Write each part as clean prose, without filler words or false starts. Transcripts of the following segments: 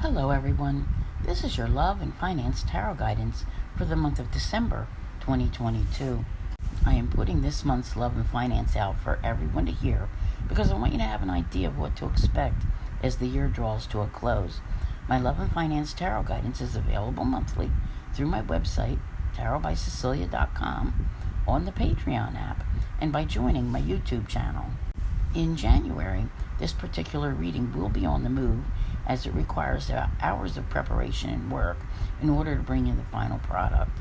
Hello, everyone. This is your love and finance tarot guidance for the month of December 2022. I am putting this month's love and finance out for everyone to hear because I want you to have an idea of what to expect as the year draws to a close. My love and finance tarot guidance is available monthly through my website, tarotbycecilia.com, on the Patreon app, and by joining my YouTube channel. In January, this particular reading will be on the move as it requires hours of preparation and work in order to bring in the final product.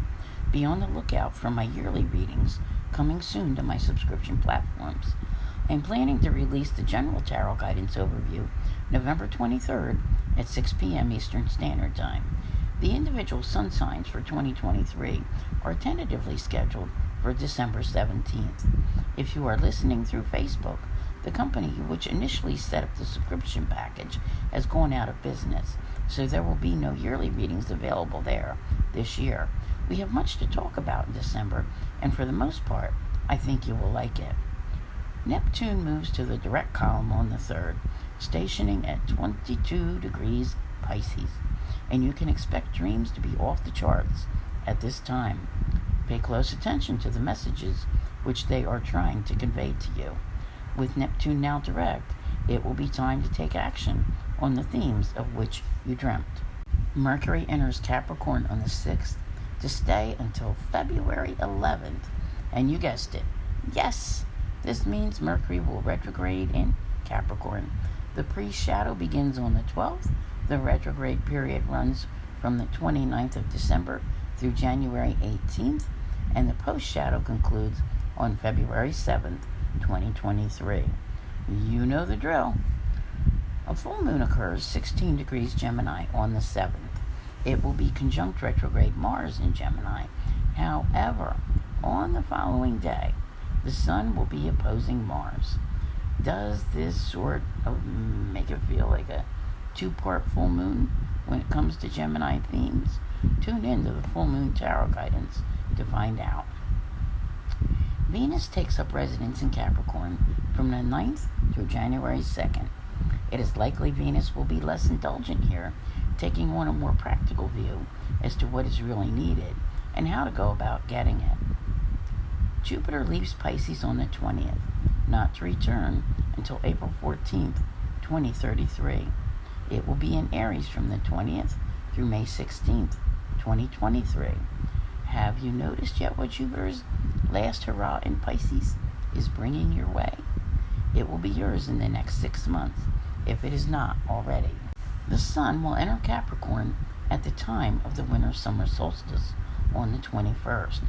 Be on the lookout for my yearly readings coming soon to my subscription platforms. I'm planning to release the general tarot guidance overview November 23rd at 6 p.m. Eastern Standard Time. The individual sun signs for 2023 are tentatively scheduled for December 17th. If you are listening through Facebook, the company which initially set up the subscription package has gone out of business, so there will be no yearly readings available there this year. We have much to talk about in December, and for the most part, I think you will like it. Neptune moves to the direct column on the 3rd, stationing at 22 degrees Pisces, and you can expect dreams to be off the charts at this time. Pay close attention to the messages which they are trying to convey to you. With Neptune now direct, it will be time to take action on the themes of which you dreamt. Mercury enters Capricorn on the 6th to stay until February 11th. And you guessed it. Yes, this means Mercury will retrograde in Capricorn. The pre-shadow begins on the 12th. The retrograde period runs from the 29th of December through January 18th. And the post-shadow concludes on February 7th. 2023. You know the drill. A full moon occurs 16 degrees Gemini on the 7th. It will be conjunct retrograde Mars in Gemini. However, on the following day, the Sun will be opposing Mars. Does this sort of make it feel like a two-part full moon when it comes to Gemini themes? Tune into the full moon tarot guidance to find out. Venus takes up residence in Capricorn from the 9th through January 2nd. It is likely Venus will be less indulgent here, taking on a more practical view as to what is really needed and how to go about getting it. Jupiter leaves Pisces on the 20th, not to return until April 14th, 2033. It will be in Aries from the 20th through May 16th, 2023. Have you noticed yet what Jupiter's last hurrah in Pisces is bringing your way? It will be yours in the next 6 months, if it is not already. The Sun will enter Capricorn at the time of the winter-summer solstice on the 21st.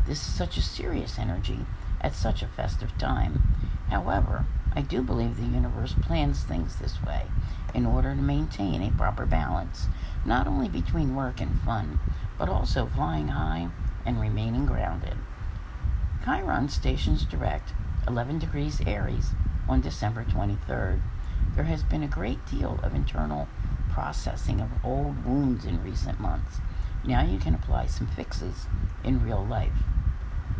This is such a serious energy at such a festive time. However, I do believe the universe plans things this way in order to maintain a proper balance, not only between work and fun, but also flying high and remaining grounded. Chiron stations direct 11 degrees Aries on December 23rd. There has been a great deal of internal processing of old wounds in recent months. Now you can apply some fixes in real life.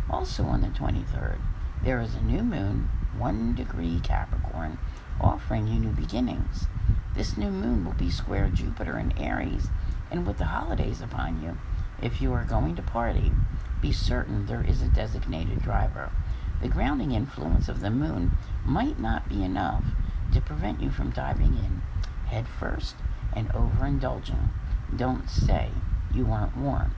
Also on the 23rd, there is a new moon, 1 degree Capricorn, offering you new beginnings. This new moon will be square Jupiter in Aries, and with the holidays upon you, if you are going to party, be certain there is a designated driver. The grounding influence of the moon might not be enough to prevent you from diving in head first and overindulging. Don't say you weren't warned.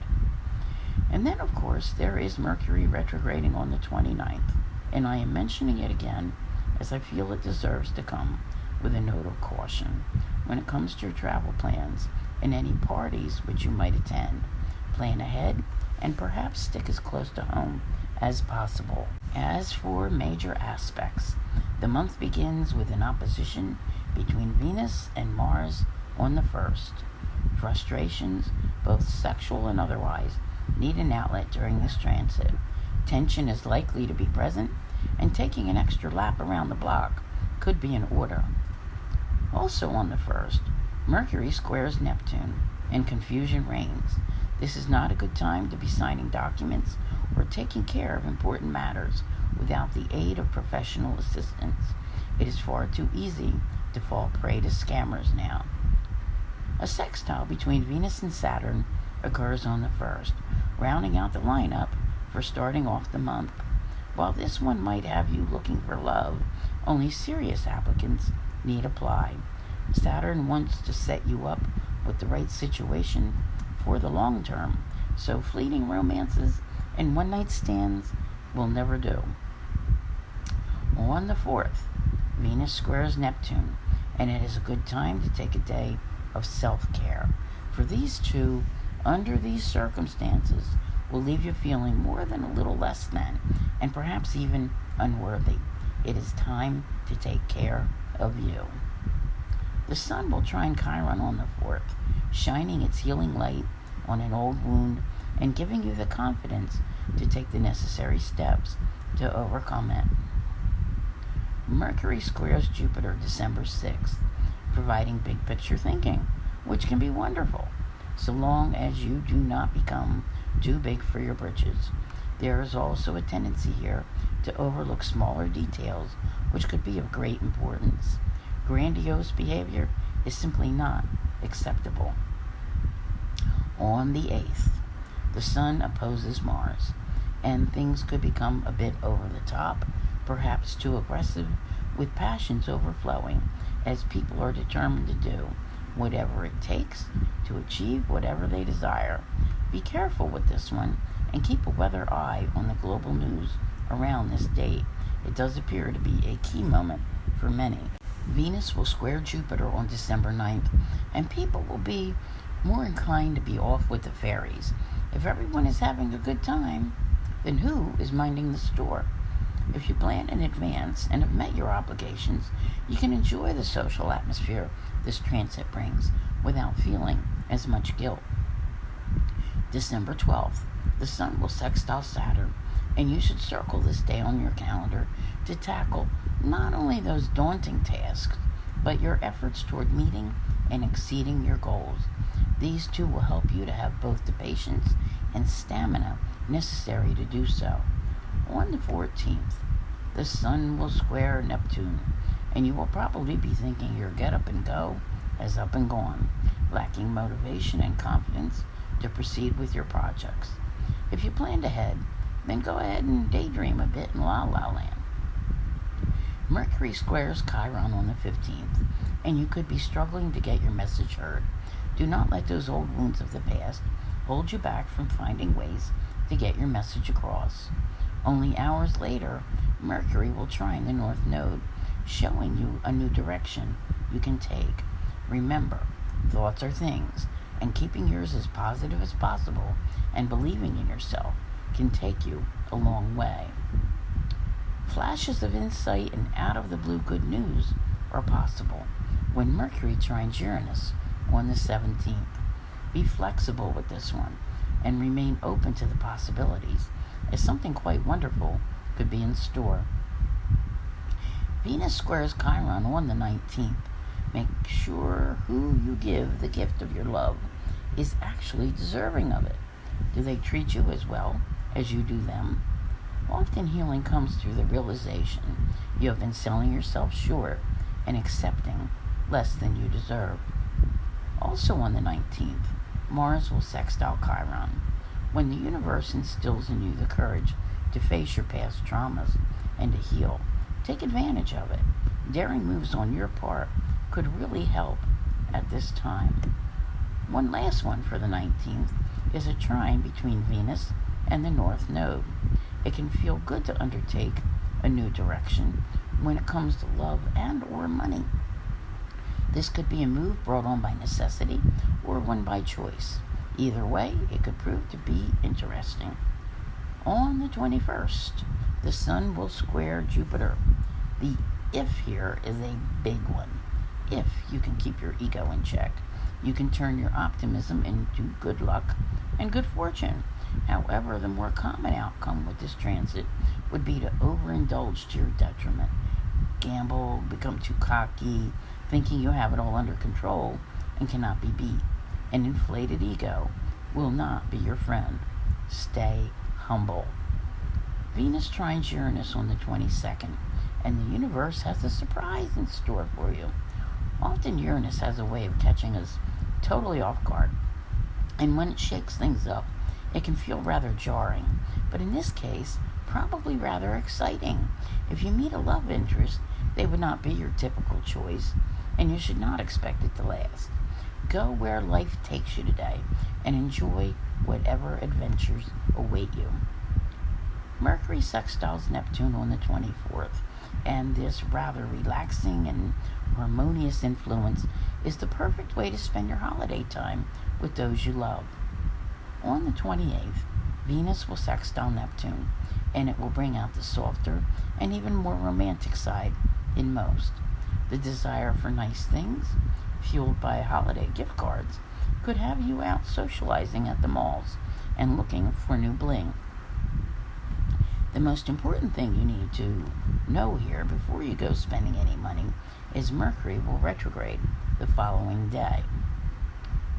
And then, of course, there is Mercury retrograding on the 29th, and I am mentioning it again as I feel it deserves to come with a note of caution. When it comes to your travel plans and any parties which you might attend, plan ahead and perhaps stick as close to home as possible. As for major aspects, the month begins with an opposition between Venus and Mars on the 1st. Frustrations, both sexual and otherwise, need an outlet during this transit. Tension is likely to be present, and taking an extra lap around the block could be in order. Also on the 1st, Mercury squares Neptune, and confusion reigns. This is not a good time to be signing documents or taking care of important matters without the aid of professional assistance. It is far too easy to fall prey to scammers now. A sextile between Venus and Saturn occurs on the 1st, rounding out the lineup for starting off the month. While this one might have you looking for love, only serious applicants need apply. Saturn wants to set you up with the right situation for the long term, so fleeting romances and one-night stands will never do. On the 4th, Venus squares Neptune, and it is a good time to take a day of self-care. For these two, under these circumstances, will leave you feeling more than a little less than, and perhaps even unworthy. It is time to take care of you. The sun will trine Chiron on the 4th, shining its healing light on an old wound and giving you the confidence to take the necessary steps to overcome it. Mercury squares Jupiter December 6th, providing big picture thinking, which can be wonderful, so long as you do not become too big for your britches. There is also a tendency here to overlook smaller details, which could be of great importance. Grandiose behavior is simply not acceptable. On the 8th, the Sun opposes Mars, and things could become a bit over the top, perhaps too aggressive, with passions overflowing, as people are determined to do whatever it takes to achieve whatever they desire. Be careful with this one, and keep a weather eye on the global news around this date. It does appear to be a key moment for many. Venus will square Jupiter on December 9th, and people will be more inclined to be off with the fairies. If everyone is having a good time, then who is minding the store? If you plan in advance and have met your obligations, you can enjoy the social atmosphere this transit brings without feeling as much guilt. December 12th, the Sun will sextile Saturn, and you should circle this day on your calendar to tackle not only those daunting tasks, but your efforts toward meeting and exceeding your goals. These two will help you to have both the patience and stamina necessary to do so. On the 14th, the Sun will square Neptune, and you will probably be thinking your get up and go is up and gone, lacking motivation and confidence to proceed with your projects. If you planned ahead, then go ahead and daydream a bit in La La Land. Mercury squares Chiron on the 15th, and you could be struggling to get your message heard. Do not let those old wounds of the past hold you back from finding ways to get your message across. Only hours later, Mercury will trine the North Node, showing you a new direction you can take. Remember, thoughts are things, and keeping yours as positive as possible and believing in yourself can take you a long way. Flashes of insight and out-of-the-blue good news are possible when Mercury trines Uranus on the 17th. Be flexible with this one and remain open to the possibilities, as something quite wonderful could be in store. Venus squares Chiron on the 19th. Make sure who you give the gift of your love is actually deserving of it. Do they treat you as well as you do them? Often healing comes through the realization you have been selling yourself short and accepting less than you deserve. Also on the 19th, Mars will sextile Chiron. When the universe instills in you the courage to face your past traumas and to heal, take advantage of it. Daring moves on your part could really help at this time. One last one for the 19th is a trine between Venus and the North Node. It can feel good to undertake a new direction when it comes to love and or money. This could be a move brought on by necessity or one by choice. Either way, it could prove to be interesting. On the 21st, the Sun will square Jupiter. The if here is a big one. If you can keep your ego in check, you can turn your optimism into good luck and good fortune. However, the more common outcome with this transit would be to overindulge to your detriment. Gamble, become too cocky, thinking you have it all under control and cannot be beat. An inflated ego will not be your friend. Stay humble. Venus trines Uranus on the 22nd, and the universe has a surprise in store for you. Often Uranus has a way of catching us totally off guard. And when it shakes things up, it can feel rather jarring. But in this case, probably rather exciting. If you meet a love interest, they would not be your typical choice, and you should not expect it to last. Go where life takes you today and enjoy whatever adventures await you. Mercury sextiles Neptune on the 24th, and this rather relaxing and harmonious influence is the perfect way to spend your holiday time with those you love. On the 28th, Venus will sextile Neptune, and it will bring out the softer and even more romantic side in most. The desire for nice things, fueled by holiday gift cards, could have you out socializing at the malls and looking for new bling. The most important thing you need to know here before you go spending any money is Mercury will retrograde the following day.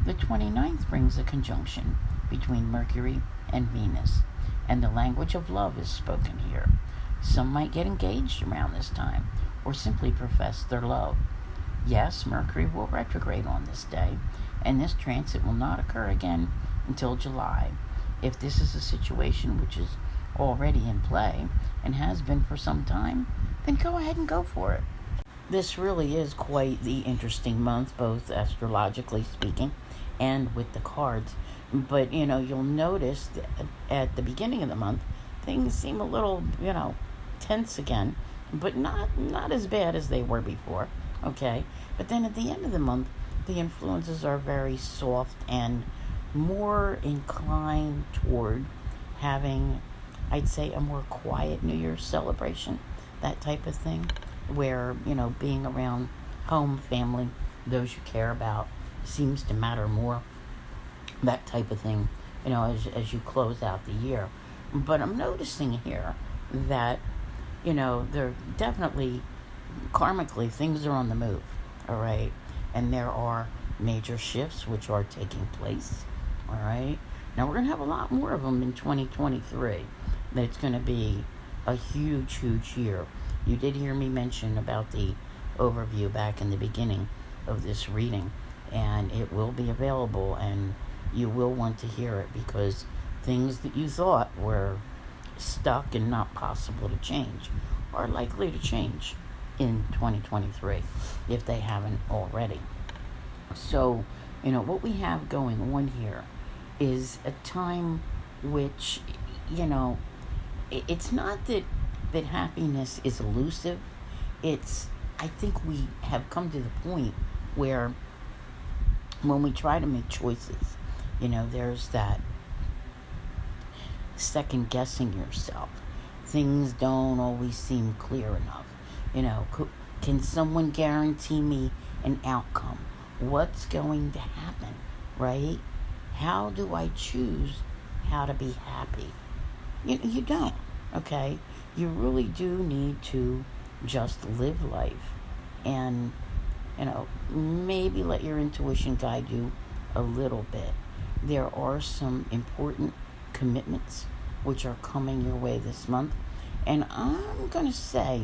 The 29th brings a conjunction between Mercury and Venus, and the language of love is spoken here. Some might get engaged around this time, or simply profess their love. Yes, Mercury will retrograde on this day, and this transit will not occur again until July. If this is a situation which is already in play and has been for some time, then go ahead and go for it. This really is quite the interesting month, both astrologically speaking and with the cards. But, you'll notice that at the beginning of the month, things seem a little, tense again, but not as bad as they were before, okay? But then at the end of the month, the influences are very soft and more inclined toward having, I'd say, a more quiet New Year's celebration, that type of thing, where, being around home, family, those you care about, seems to matter more, that type of thing, as you close out the year. But I'm noticing here that, they're definitely, karmically, things are on the move, all right? And there are major shifts which are taking place, all right? Now, we're going to have a lot more of them in 2023. It's going to be a huge, huge year. You did hear me mention about the overview back in the beginning of this reading, and it will be available, and you will want to hear it, because things that you thought were stuck and not possible to change are likely to change in 2023 if they haven't already. So, what we have going on here is a time which, it's not that happiness is elusive. I think we have come to the point where when we try to make choices, there's that second guessing yourself. Things don't always seem clear enough. Can someone guarantee me an outcome? What's going to happen, right? How do I choose how to be happy? You don't, okay? You really do need to just live life and, maybe let your intuition guide you a little bit. There are some important commitments which are coming your way this month, and I'm going to say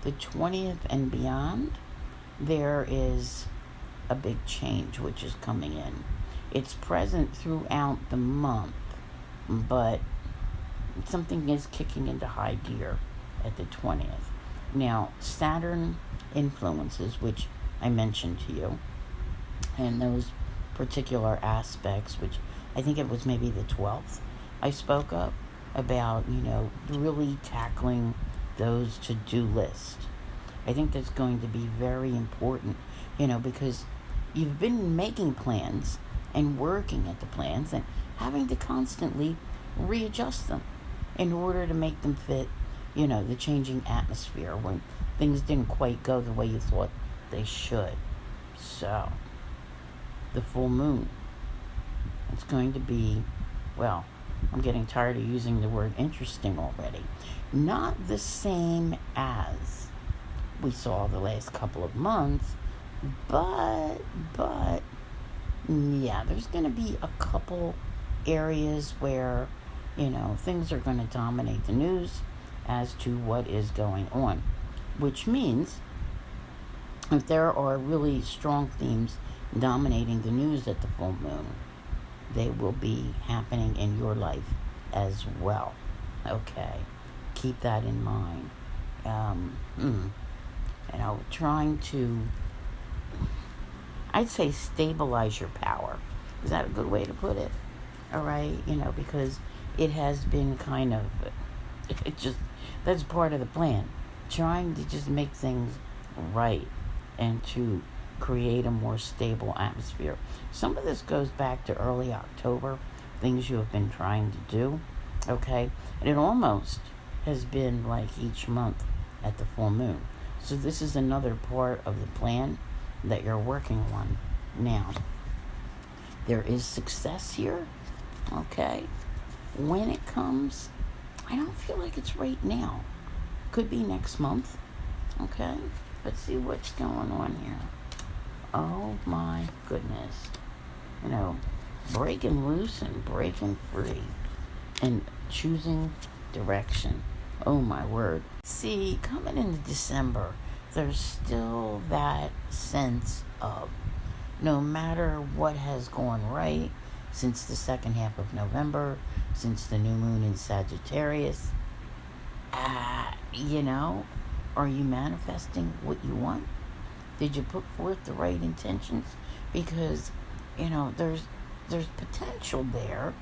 the 20th and beyond, there is a big change which is coming in. It's present throughout the month, but something is kicking into high gear at the 20th. Now, Saturn influences, which I mentioned to you, and those particular aspects, which I think it was maybe the 12th, I spoke up about, really tackling those to-do lists. I think that's going to be very important, because you've been making plans and working at the plans and having to constantly readjust them in order to make them fit, the changing atmosphere when things didn't quite go the way you thought they should. So, the full moon, it's going to be, well, I'm getting tired of using the word interesting already. Not the same as we saw the last couple of months, but, yeah, there's going to be a couple areas where, things are going to dominate the news as to what is going on, which means If there are really strong themes dominating the news at the full moon, they will be happening in your life as well. Okay, keep that in mind. Trying to, I'd say, stabilize your power. Is that a good way to put it? All right, because it has been kind of, that's part of the plan. Trying to just make things right and to create a more stable atmosphere. Some of this goes back to early October, things you have been trying to do, okay? And it almost has been like each month at the full moon. So this is another part of the plan that you're working on now. There is success here, okay? When it comes, I don't feel like it's right now. Could be next month, okay? Let's see what's going on here. Oh my goodness. Breaking loose and breaking free and choosing direction. Oh my word. See, coming into December, there's still that sense of no matter what has gone right since the second half of November, since the new moon in Sagittarius, are you manifesting what you want? Did you put forth the right intentions? Because, there's potential there,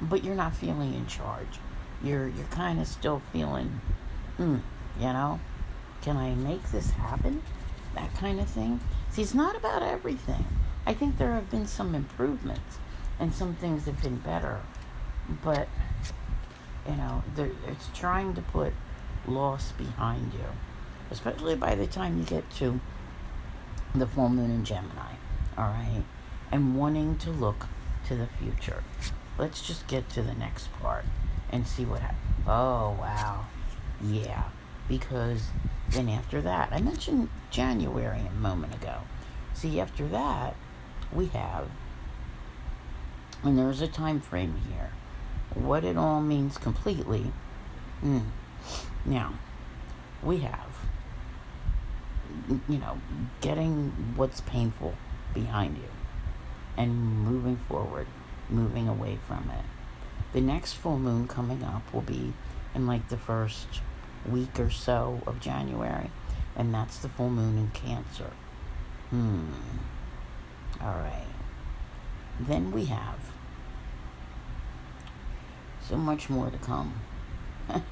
but you're not feeling in charge. You're kind of still feeling, can I make this happen? That kind of thing. See, it's not about everything. I think there have been some improvements and some things have been better, but, it's trying to put loss behind you, especially by the time you get to the full moon in Gemini, all right? And wanting to look to the future. Let's just get to the next part and see what happens. Oh, wow. Yeah, because then after that, I mentioned January a moment ago. See, after that, we have, and there's a time frame here, what it all means completely. Now, we have, getting what's painful behind you and moving forward, moving away from it. The next full moon coming up will be in like the first week or so of January, and that's the full moon in Cancer. All right. Then we have so much more to come.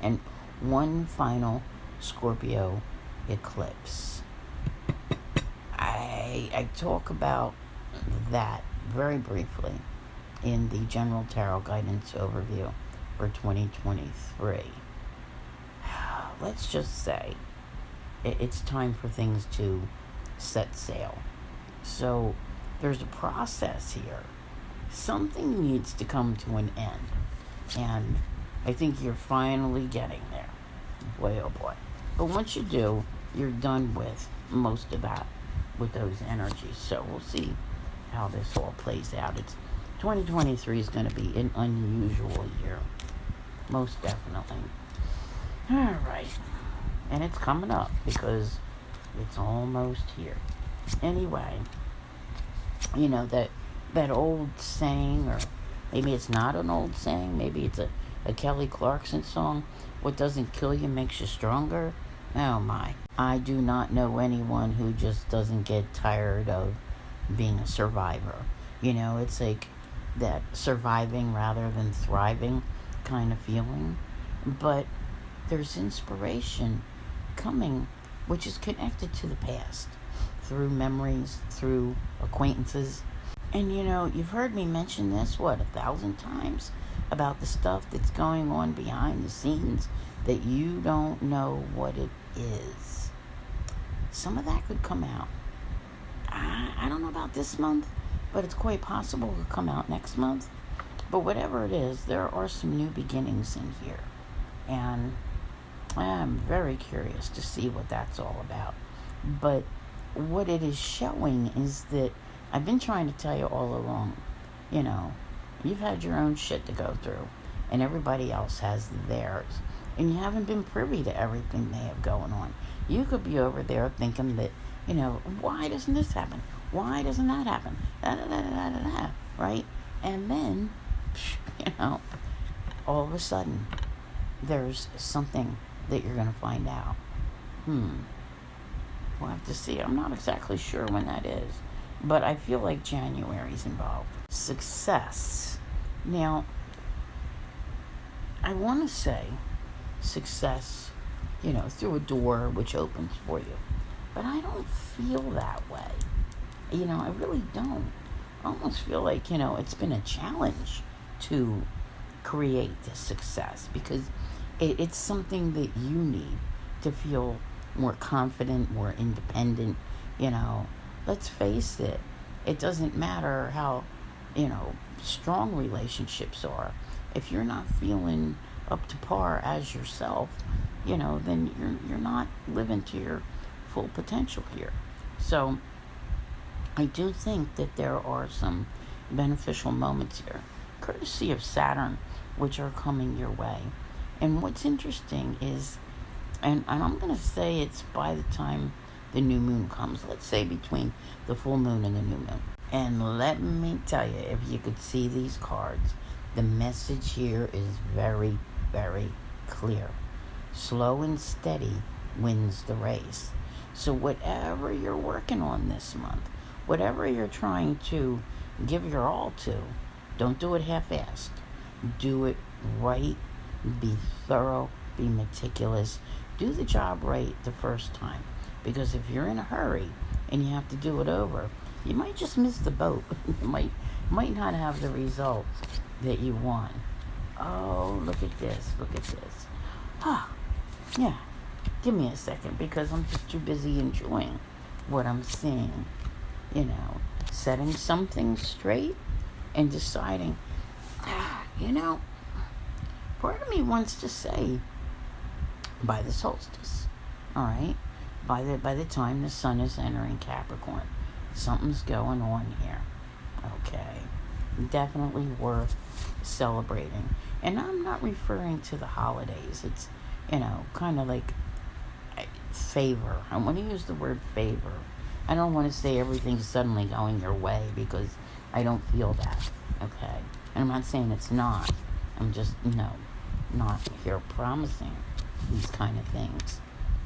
And one final Scorpio eclipse. I talk about that very briefly in the General Tarot Guidance Overview for 2023. Let's just say it's time for things to set sail. So there's a process here. Something needs to come to an end. And I think you're finally getting there. Boy, oh boy. But once you do, you're done with most of that, with those energies. So we'll see how this all plays out. 2023 is going to be an unusual year. Most definitely. All right. And it's coming up because it's almost here. Anyway, that old saying, or maybe it's not an old saying, maybe it's a Kelly Clarkson song, what doesn't kill you makes you stronger. Oh my. I do not know anyone who just doesn't get tired of being a survivor. It's like that surviving rather than thriving kind of feeling. But there's inspiration coming, which is connected to the past, through memories, through acquaintances. And you've heard me mention this, 1,000 times, about the stuff that's going on behind the scenes that you don't know what it is. Some of that could come out. I don't know about this month, but it's quite possible it could come out next month. But whatever it is, there are some new beginnings in here. And I'm very curious to see what that's all about. But what it is showing is that I've been trying to tell you all along, you've had your own shit to go through, and everybody else has theirs. And you haven't been privy to everything they have going on. You could be over there thinking that why doesn't this happen? Why doesn't that happen? Da, da, da, da, da, da, right? And then, all of a sudden, there's something that you're going to find out. We'll have to see. I'm not exactly sure when that is, but I feel like January's involved. Success. Now, I want to say success, through a door which opens for you, but I don't feel that way. I really don't. I almost feel like, it's been a challenge to create this success because it's something that you need to feel more confident, more independent. Let's face it, it doesn't matter how, strong relationships are. If you're not feeling up to par as yourself, then you're not living to your full potential here. So I do think that there are some beneficial moments here, courtesy of Saturn, which are coming your way. And what's interesting is, and I'm going to say it's by the time the new moon comes, let's say between the full moon and the new moon. And let me tell you, if you could see these cards, the message here is very, very clear. Slow and steady wins the race. So whatever you're working on this month, whatever you're trying to give your all to, don't do it half-assed. Do it right. Be thorough. Be meticulous. Do the job right the first time. Because if you're in a hurry and you have to do it over, you might just miss the boat. You might not have the results that you want. Oh, look at this. Look at this. Yeah. Give me a second because I'm just too busy enjoying what I'm seeing. Setting something straight and deciding, part of me wants to say by the solstice, all right? By the time the sun is entering Capricorn, something's going on here, okay? Definitely worth celebrating. And I'm not referring to the holidays. It's, kind of like favor. I want to use the word favor. I don't want to say everything's suddenly going your way because I don't feel that, okay? And I'm not saying it's not. I'm just, not here promising these kind of things.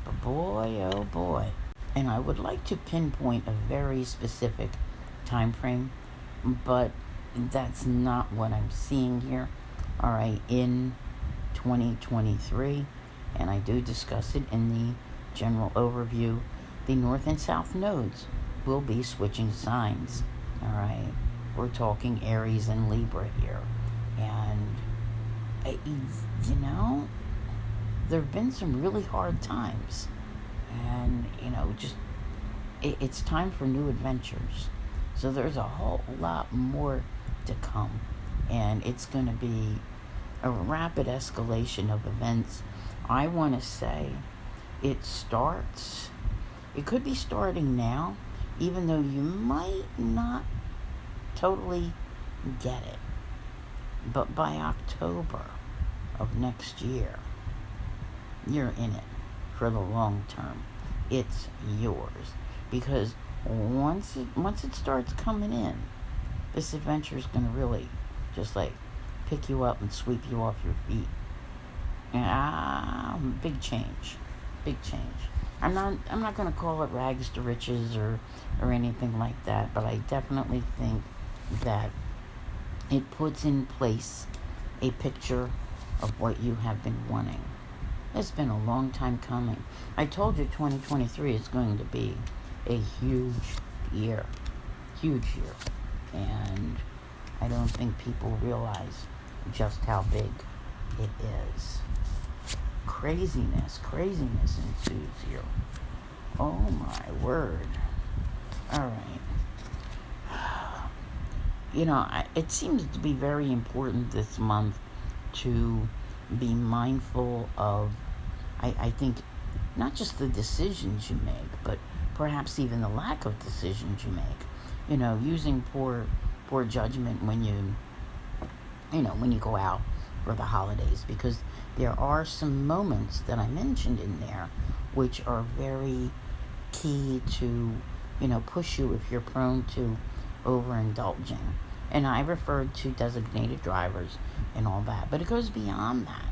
But boy, oh boy. And I would like to pinpoint a very specific time frame, but that's not what I'm seeing here, all right, in 2023. And I do discuss it in the general overview. The North and South nodes will be switching signs, all right? We're talking Aries and Libra here. And, there have been some really hard times. And, it's time for new adventures. So there's a whole lot more to come. And it's going to be a rapid escalation of events. I want to say it could be starting now, even though you might not totally get it. But by October of next year, you're in it for the long term. It's yours. Because once it starts coming in, this adventure is going to really just pick you up and sweep you off your feet. Big change. I'm not going to call it rags to riches or anything like that, but I definitely think that it puts in place a picture of what you have been wanting. It's been a long time coming. I told you 2023 is going to be a huge year. And I don't think people realize just how big it is. Craziness ensues here. Oh my word. All right. It seems to be very important this month to be mindful of, I think, not just the decisions you make, but perhaps even the lack of decisions you make. Using poor judgment when you go out for the holidays, because there are some moments that I mentioned in there which are very key to, push you if you're prone to overindulging. And I referred to designated drivers and all that, but it goes beyond that.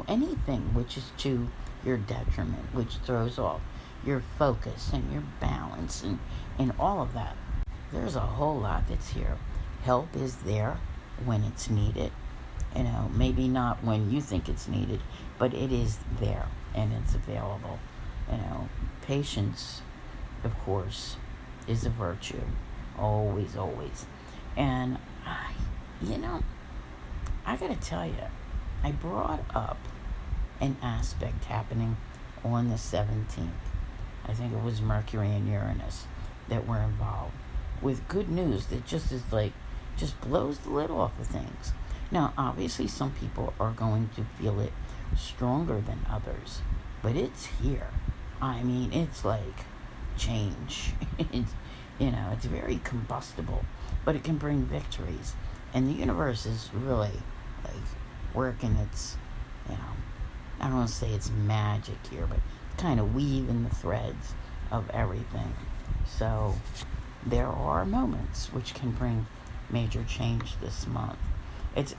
Anything which is to your detriment, which throws off your focus and your balance and all of that. There's a whole lot that's here. Help is there when it's needed. Maybe not when you think it's needed, but it is there and it's available. Patience, of course, is a virtue. Always, always. And I gotta tell you, I brought up an aspect happening on the 17th. I think it was Mercury and Uranus that were involved, with good news that just blows the lid off of things. Now, obviously, some people are going to feel it stronger than others, but it's here. I mean, it's like change. It's very combustible, but it can bring victories. And the universe is really working its, I don't want to say it's magic here, but kind of weaving the threads of everything. So there are moments which can bring major change this month. It's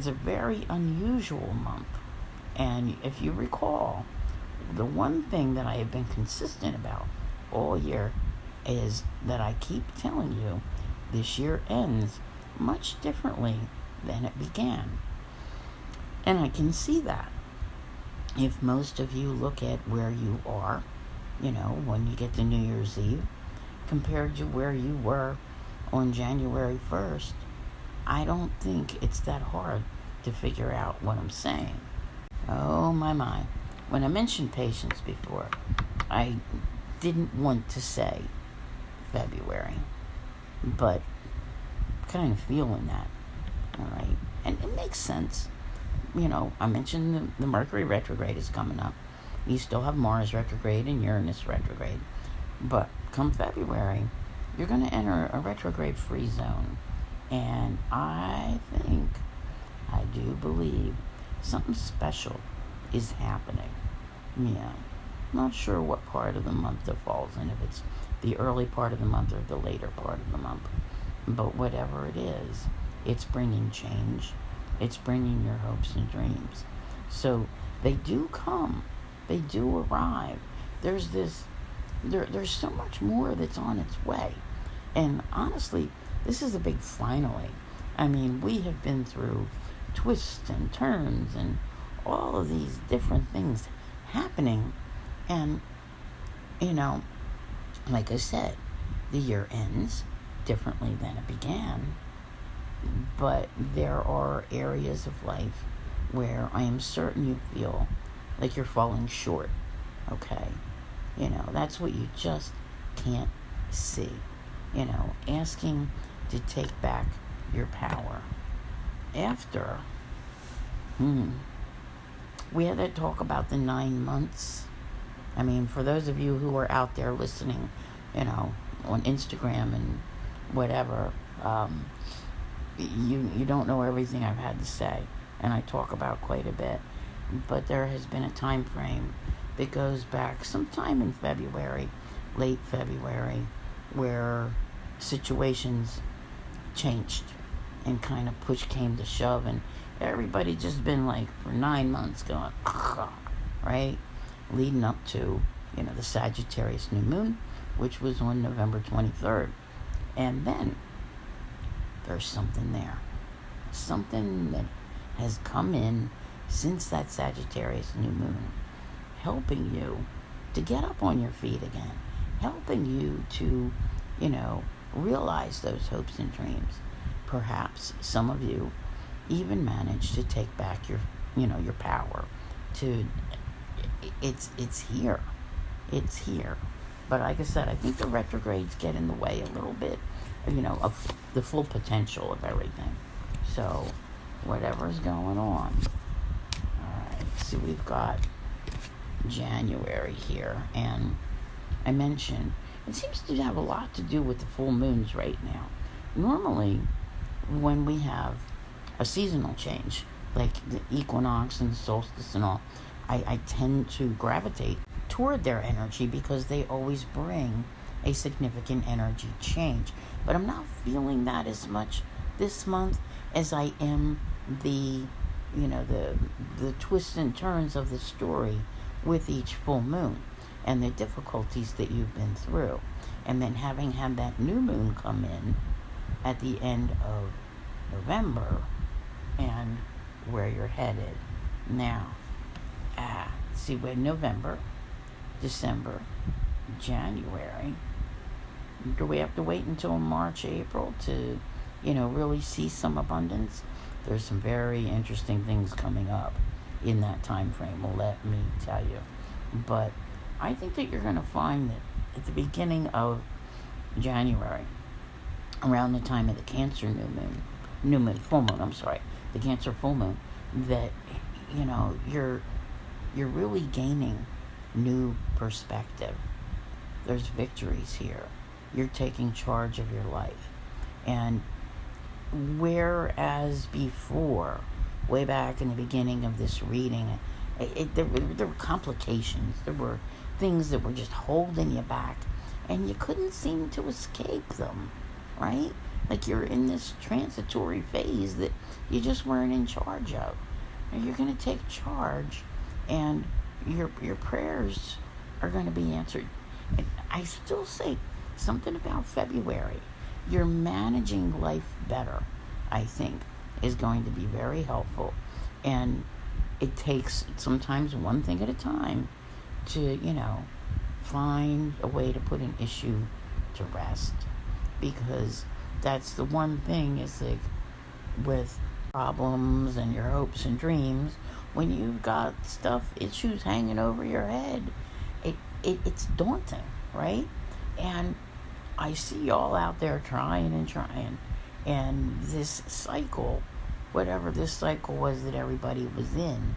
a very unusual month. And if you recall, the one thing that I have been consistent about all year is that I keep telling you this year ends much differently than it began. And I can see that. If most of you look at where you are, when you get to New Year's Eve, compared to where you were on January 1st, I don't think it's that hard to figure out what I'm saying. Oh my. When I mentioned patience before, I didn't want to say February, but kind of feeling that, all right? And it makes sense. I mentioned the Mercury retrograde is coming up. You still have Mars retrograde and Uranus retrograde. But come February, you're going to enter a retrograde-free zone. And I do believe something special is happening. Yeah. Not sure what part of the month it falls in, if it's the early part of the month or the later part of the month. But whatever it is, it's bringing change. It's bringing your hopes and dreams. So they do come. They do arrive. There's so much more that's on its way. And honestly, this is a big finally. I mean, we have been through twists and turns and all of these different things happening. And, like I said, the year ends differently than it began. But there are areas of life where I am certain you feel like you're falling short, okay? That's what you just can't see. Asking to take back your power. After, we had to talk about the 9 months. I mean, for those of you who are out there listening, on Instagram and whatever, you don't know everything I've had to say, and I talk about quite a bit. But there has been a time frame that goes back sometime in February, late February, where situations changed and kind of push came to shove, and everybody just been for 9 months going, right? Leading up to, the Sagittarius new moon, which was on November 23rd. And then there's something there. Something that has come in since that Sagittarius new moon, helping you to get up on your feet again, helping you to, realize those hopes and dreams. Perhaps some of you even managed to take back your power. It's here. It's here. But like I said, I think the retrogrades get in the way a little bit, of the full potential of everything. So, whatever's going on. Alright, so we've got January here, and I mentioned it seems to have a lot to do with the full moons right now. Normally, when we have a seasonal change, like the equinox and the solstice and all, I tend to gravitate toward their energy because they always bring a significant energy change. But I'm not feeling that as much this month as I am the the twists and turns of the story with each full moon and the difficulties that you've been through. And then having had that new moon come in at the end of November and where you're headed. Now, see, we're November, December, January. Do we have to wait until March, April to, really see some abundance? There's some very interesting things coming up in that time frame, well, let me tell you. But I think that you're going to find that at the beginning of January, around the time of the Cancer full moon, the Cancer full moon, that, you're really gaining new perspective. There's victories here. You're taking charge of your life. And whereas before, way back in the beginning of this reading, there were complications. There were things that were just holding you back, and you couldn't seem to escape them, right? Like you're in this transitory phase that you just weren't in charge of. Now you're going to take charge, and your prayers are going to be answered. And I still say something about February. You're managing life better, I think, is going to be very helpful. And it takes sometimes one thing at a time to, find a way to put an issue to rest. Because that's the one thing is like with problems and your hopes and dreams, when you've got issues hanging over your head, it's daunting, right? And I see y'all out there trying, and this cycle, whatever this cycle was that everybody was in,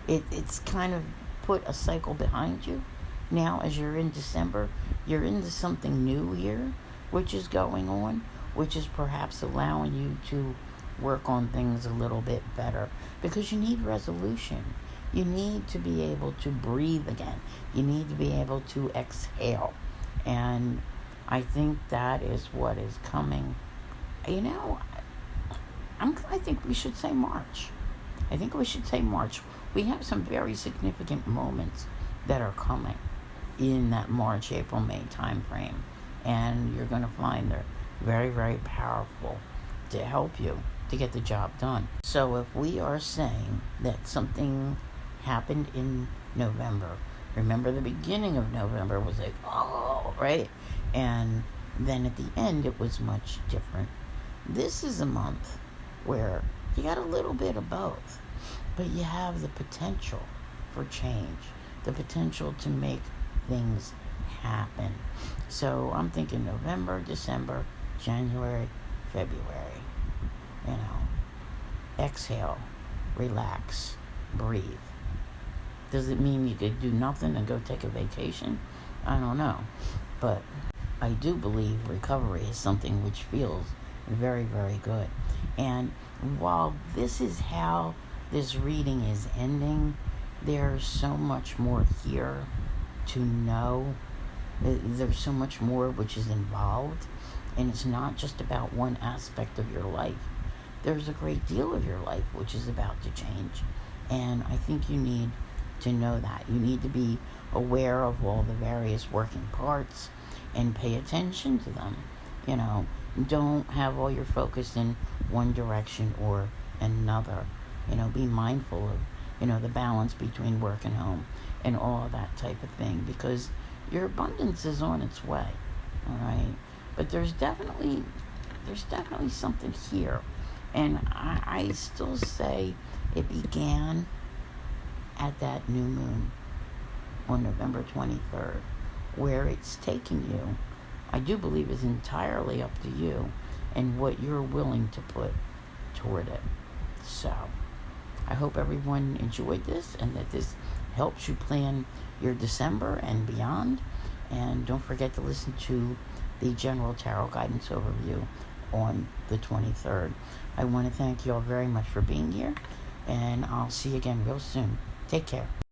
it's kind of put a cycle behind you. Now, as you're in December, you're into something new here, which is going on, which is perhaps allowing you to work on things a little bit better, because you need resolution. You need to be able to breathe again. You need to be able to exhale. And I think that is what is coming. I think we should say March. We have some very significant moments that are coming in that March, April, May time frame. And you're going to find they're very, very powerful to help you to get the job done. So if we are saying that something happened in November, remember the beginning of November was like, oh, right? And then at the end, it was much different. This is a month where you got a little bit of both, but you have the potential for change, the potential to make things happen. So I'm thinking November, December, January, February. Exhale, relax, breathe. Does it mean you could do nothing and go take a vacation? I don't know. But I do believe recovery is something which feels very, very good. And while this is how this reading is ending, there's so much more here to know. There's so much more which is involved. And it's not just about one aspect of your life. There's a great deal of your life which is about to change. And I think you need to know that. You need to be aware of all the various working parts and pay attention to them. Don't have all your focus in one direction or another. Be mindful of, the balance between work and home and all of that type of thing, because your abundance is on its way. All right. But there's definitely something here. And I still say it began at that new moon on November 23rd, where it's taking you, I do believe, is entirely up to you and what you're willing to put toward it. So I hope everyone enjoyed this and that this helps you plan your December and beyond. And don't forget to listen to the General Tarot Guidance Overview on the 23rd. I want to thank you all very much for being here, and I'll see you again real soon. Take care.